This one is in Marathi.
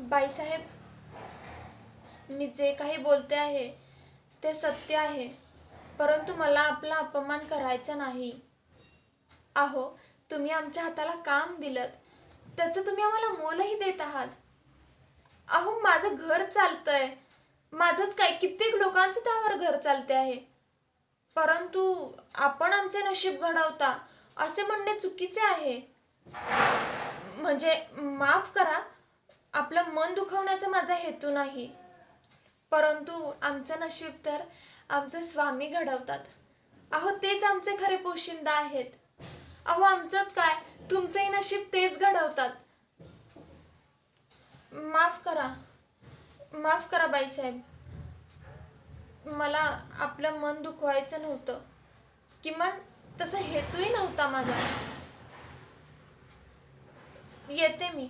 बाईसाहेब, मी जे काही बोलते आहे ते सत्य आहे, परंतु मला आपला अपमान करायचा नाही. अहो, तुम्ही आमच्या हाताला काम दिलं, त्याचं तुम्ही आम्हाला मोलही देत आहात. अहो, माझं घर चालतंय, माझंच काय कित्येक लोकांचं त्यावर घर चालते आहे, परंतु आपण आमचे नशीब घडवता असे म्हणणे चुकीचे आहे. म्हणजे माफ करा, आपलं मन दुखवण्याचा माझा हेतू नाही, परंतु आमचं नशीब तर आमचे स्वामी घडवतात. अहो, तेच आमचे खरे पोशिंदा आहेत. अहो, आमचंच काय, तुमचंही नशीब तेच घडवतात. माफ करा बाईसाहेब, मला आपलं मन दुखवायचं नव्हतं, किमान तसा हेतूही नव्हता माझा. येते मी.